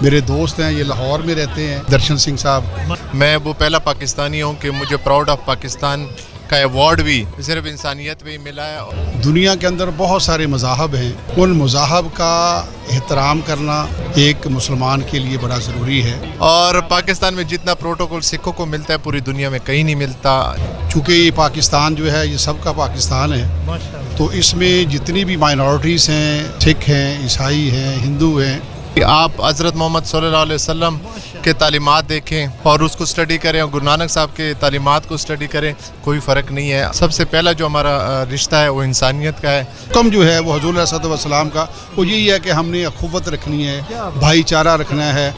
मेरे दोस्त हैं, ये लाहौर में रहते हैं, दर्शन सिंह साहब। मैं वो पहला पाकिस्तानी हूँ कि मुझे प्राउड ऑफ पाकिस्तान का अवार्ड भी सिर्फ इंसानियत पे ही मिला है। दुनिया के अंदर बहुत सारे मज़ाहब हैं, उन मज़ाहब का एहतराम करना एक मुसलमान के लिए बड़ा ज़रूरी है। और पाकिस्तान में जितना प्रोटोकॉल सिखों को मिलता है पूरी दुनिया में कहीं नहीं मिलता। चूँकि ये पाकिस्तान जो है ये सबका पाकिस्तान है, तो इसमें जितनी भी माइनॉरिटीज़ हैं, सिख हैं, ईसाई हैं, हिंदू हैं, आप हज़रत मोहम्मद सल्लल्लाहु अलैहि वसल्लम के तालीमात देखें और उसको स्टडी करें और गुरु नानक साहब के तालीमात को स्टडी करें, कोई फ़र्क नहीं है। सबसे पहला जो हमारा रिश्ता है वो इंसानियत का है। कम जो है वो हज़ूर सल्लल्लाहु अलैहि वसल्लम का वो यही है कि हमने अखुवत रखनी है, भाईचारा रखना है।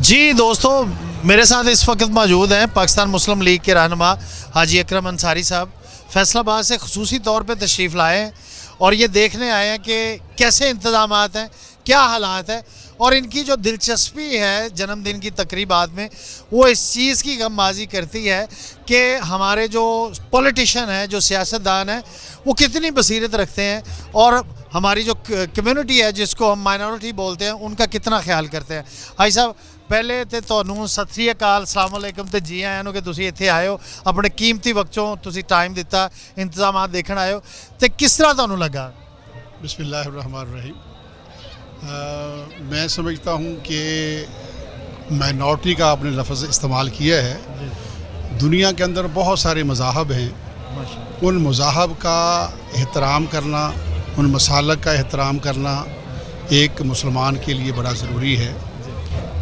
जी दोस्तों, मेरे साथ इस वक्त मौजूद हैं पाकिस्तान मुस्लिम लीग के रहनुमा हाजी अकरम अंसारी साहब। फैसलाबाद से ख़ुसूसी तौर पे तशरीफ़ लाए हैं और ये देखने आए हैं कि कैसे इंतज़ामात हैं, क्या हालात है, और इनकी जो दिलचस्पी है जन्मदिन की तकरीबात में वो इस चीज़ की गमबाजी करती है कि हमारे जो पॉलिटिशियन हैं, जो सियासतदान हैं, वो कितनी बसीरत रखते हैं और हमारी जो कम्यूनिटी है जिसको हम माइनॉरिटी बोलते हैं उनका कितना ख्याल करते हैं। भाई साहब, ਪਹਿਲੇ ਤੇ ਤੁਹਾਨੂੰ ਸਤਿ ਸ੍ਰੀ ਅਕਾਲ, ਅਸਲਾਮ ਅਲੈਕਮ ਤੇ ਜੀ ਆਇਆਂ ਨੂੰ ਕਿ ਤੁਸੀਂ ਇੱਥੇ ਆਏ ਹੋ, ਆਪਣੇ ਕੀਮਤੀ ਵਕਤੋਂ ਤੁਸੀਂ ਟਾਈਮ ਦਿੱਤਾ, ਇੰਤਜ਼ਾਮਾਤ ਦੇਖਣ ਆਏ ਹੋ, ਤੇ ਕਿਸ ਤਰ੍ਹਾਂ ਤੁਹਾਨੂੰ ਲੱਗਾ? बिस्मिल्लाहिर्रहमानिर्रहीम। मैं समझता हूँ कि माइनॉरिटी का आपने लफ्ज़ इस्तेमाल किया है। दुनिया के अंदर बहुत सारे मज़ाहब हैं, उन मज़ाहब का एहतराम करना, उन मसालक का एहतराम करना एक मुसलमान के लिए बड़ा ज़रूरी है।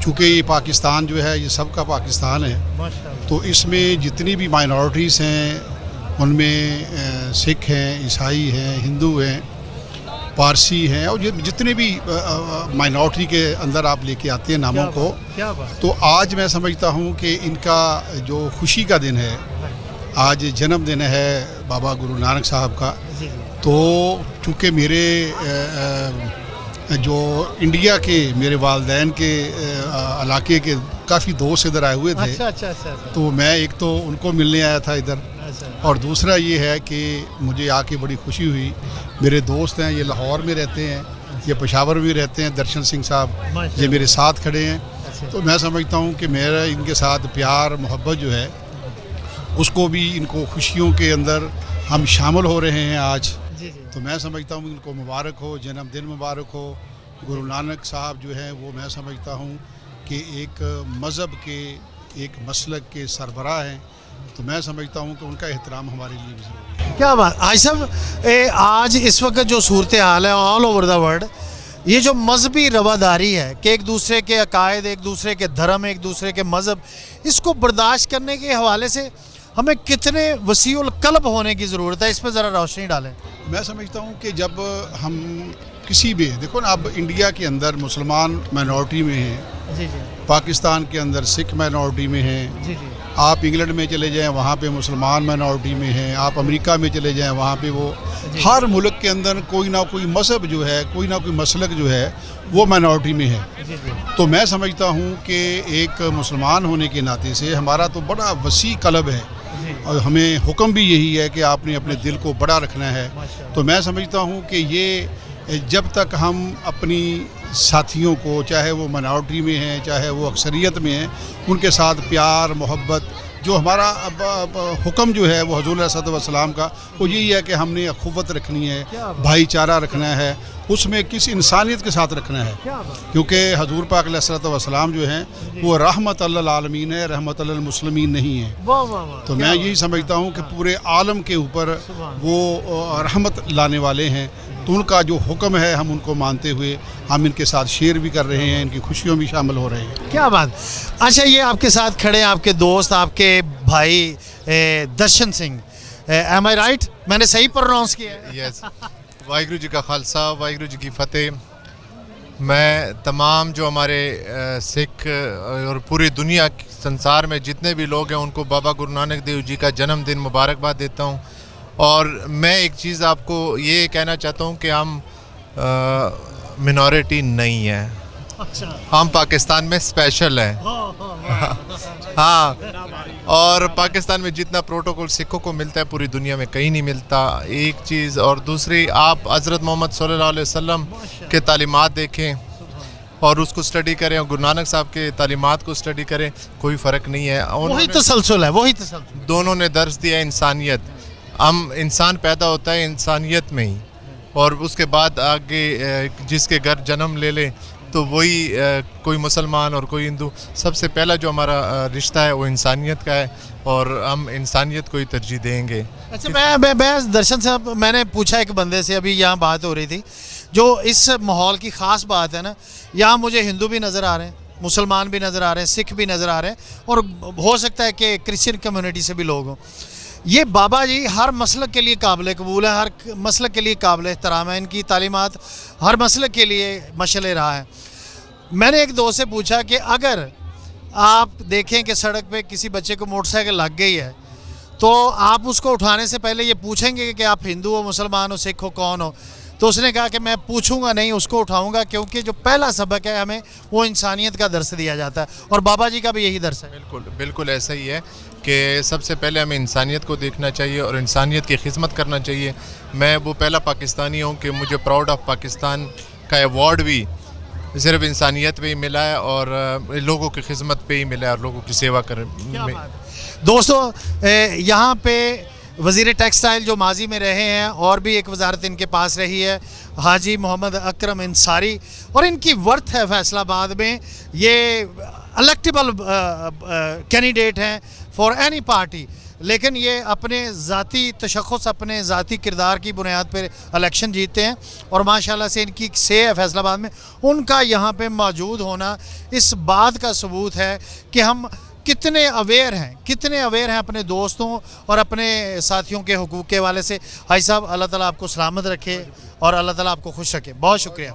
चूँकि ये पाकिस्तान जो है ये सबका पाकिस्तान है, तो इसमें जितनी भी माइनॉरिटीज़ हैं उनमें सिख हैं, ईसाई हैं, हिंदू हैं, पारसी हैं, और जितने भी माइनॉरिटी के अंदर आप लेके आते हैं नामों को, तो आज मैं समझता हूँ कि इनका जो खुशी का दिन है, आज जन्मदिन है बाबा गुरु नानक साहब का। तो चूँकि मेरे जो इंडिया के मेरे वालदैन के इलाके के काफ़ी दोस्त इधर आए हुए थे। अच्छा। तो मैं एक तो उनको मिलने आया था इधर, और दूसरा ये है कि मुझे आके बड़ी खुशी हुई। मेरे दोस्त हैं, ये लाहौर में रहते हैं, ये पेशावर में रहते हैं, दर्शन सिंह साहब ये मेरे साथ खड़े हैं। तो मैं समझता हूँ कि मेरा इनके साथ प्यार मोहब्बत जो है उसको भी, इनको खुशियों के अंदर हम शामिल हो रहे हैं आज। तो मैं समझता हूँ इनको मुबारक हो, जन्मदिन मुबारक हो। गुरु नानक साहब जो हैं वो मैं समझता हूँ कि एक मज़हब के, एक मसलक के सरबराह हैं, तो मैं समझता हूँ कि उनका एहतराम हमारे लिए भी ज़रूरी है। क्या बात आज साहब, आज इस वक्त जो सूरत हाल है ऑल ओवर द वर्ल्ड, ये जो मजहबी रवादारी है कि एक दूसरे के अकायद, एक दूसरे के धर्म, एक दूसरे के मज़हब, इसको बर्दाश्त करने के हवाले से हमें कितने वसीउल कल्ब होने की ज़रूरत है, इस पर ज़रा रोशनी डालें। मैं समझता हूँ कि जब हम किसी भी, देखो ना, अब इंडिया के अंदर मुसलमान माइनॉरिटी में हैं, पाकिस्तान के अंदर सिख माइनॉरिटी में हैं, आप इंग्लैंड में चले जाएं वहाँ पे मुसलमान माइनॉरिटी में हैं, आप अमेरिका में चले जाएं वहाँ पे वो, हर मुल्क के अंदर कोई ना कोई मज़हब जो है, कोई ना कोई मसलक जो है वो माइनॉरिटी में है। तो मैं समझता हूँ कि एक मुसलमान होने के नाते से हमारा तो बड़ा वसी कल्ब है, और हमें हुक्म भी यही है कि आपने अपने दिल को बड़ा रखना है। तो मैं समझता हूँ कि ये जब तक हम अपनी साथियों को, चाहे वो माइनॉरिटी में हैं, चाहे वो अक्सरियत में हैं, उनके साथ प्यार मोहब्बत, जो हमारा हुक्म जो है वो हज़ूर सल्लल्लाहु अलैहि वसल्लम का वो यही है कि हमने अखुवत रखनी है, भाईचारा रखना है, उसमें किसी इंसानियत के साथ रखना है। क्योंकि हज़ूर पाक अलैहि वसल्लम जो हैं वो रहमत अल्लिल आलमीन है, रहमत अल्लिल मुस्लिमीन नहीं है। तो मैं यही समझता हूँ कि पूरे आलम के ऊपर वो रहमत लाने वाले हैं, तो उनका जो हुक्म है हम उनको मानते हुए हम इनके साथ शेयर भी कर रहे हैं, इनकी खुशियों में शामिल हो रहे हैं। क्या बात। अच्छा, ये आपके साथ खड़े हैं आपके दोस्त, आपके भाई दर्शन सिंह, एम आई राइट? मैंने सही प्रोनाउंस किया है? यस। वाहिगुरु जी का खालसा, वाहिगुरु जी की फ़तेह। मैं तमाम जो हमारे सिख और पूरी दुनिया संसार में जितने भी लोग हैं उनको बाबा गुरु नानक देव जी का जन्मदिन मुबारकबाद देता हूँ। और मैं एक चीज़ आपको ये कहना चाहता हूँ कि हम मिनॉरिटी नहीं है, हम पाकिस्तान में स्पेशल हैं। हाँ, اور پاکستان میں جتنا پروٹوکول سکھوں کو ملتا ہے پوری دنیا میں کہیں نہیں ملتا، ایک چیز. اور دوسری، آپ حضرت محمد صلی اللہ علیہ وسلم کے تعلیمات دیکھیں اور اس کو سٹڈی کریں، اور گرو نانک صاحب کے تعلیمات کو سٹڈی کریں، کوئی فرق نہیں ہے. وہی تسلسل ہے، وہی تسلسل. دونوں نے درس دیا انسانیت. انسان پیدا ہوتا ہے انسانیت میں ہی، اور اس کے بعد آگے جس کے گھر جنم لے لے تو وہی کوئی مسلمان اور کوئی ہندو. سب سے پہلا جو ہمارا رشتہ ہے وہ انسانیت کا ہے، اور ہم انسانیت کو ہی ترجیح دیں گے. اچھا، میں درشن صاحب، میں نے پوچھا ایک بندے سے، ابھی یہاں بات ہو رہی تھی، جو اس ماحول کی خاص بات ہے نا، یہاں مجھے ہندو بھی نظر آ رہے ہیں، مسلمان بھی نظر آ رہے ہیں، سکھ بھی نظر آ رہے ہیں، اور ہو سکتا ہے کہ کرسچن کمیونٹی سے بھی لوگ ہوں. یہ بابا جی ہر مسلک کے لیے قابل قبول ہے، ہر مسلک کے لیے قابل احترام ہے. ان کی تعلیمات ہر مسلک کے لیے مشعل راہ ہے. میں نے ایک دوست سے پوچھا کہ اگر آپ دیکھیں کہ سڑک پہ کسی بچے کو موٹر سائیکل لگ گئی ہے تو آپ اس کو اٹھانے سے پہلے یہ پوچھیں گے کہ آپ ہندو ہو، مسلمان ہو، سکھ ہو، کون ہو؟ تو اس نے کہا کہ میں پوچھوں گا نہیں، اس کو اٹھاؤں گا، کیونکہ جو پہلا سبق ہے ہمیں وہ انسانیت کا درس دیا جاتا ہے، اور بابا جی کا بھی یہی درس ہے. بالکل ایسا ہی ہے کہ سب سے پہلے ہمیں انسانیت کو دیکھنا چاہیے اور انسانیت کی خدمت کرنا چاہیے. میں وہ پہلا پاکستانی ہوں کہ مجھے پراؤڈ آف پاکستان کا ایوارڈ بھی صرف انسانیت پہ ہی ملا ہے، اور لوگوں کی خدمت پہ ہی ملا ہے، اور لوگوں کی سیوا کرنے میں. دوستو، یہاں پہ وزیر ٹیکسٹائل جو ماضی میں رہے ہیں، اور بھی ایک وزارت ان کے پاس رہی ہے، حاجی محمد اکرم انصاری، اور ان کی ورتھ ہے فیصل آباد میں. یہ الیکٹیبل کینڈیڈیٹ ہیں فار اینی پارٹی، لیکن یہ اپنے ذاتی تشخص، اپنے ذاتی کردار کی بنیاد پر الیکشن جیتتے ہیں، اور ماشاءاللہ سے ان کی سے ہے فیصل آباد میں. ان کا یہاں پہ موجود ہونا اس بات کا ثبوت ہے کہ ہم کتنے اویئر ہیں اپنے دوستوں اور اپنے ساتھیوں کے حقوق کے حوالے سے. حاجی صاحب، اللہ تعالیٰ آپ کو سلامت رکھے اور اللہ تعالیٰ آپ کو خوش رکھے. بہت شکریہ.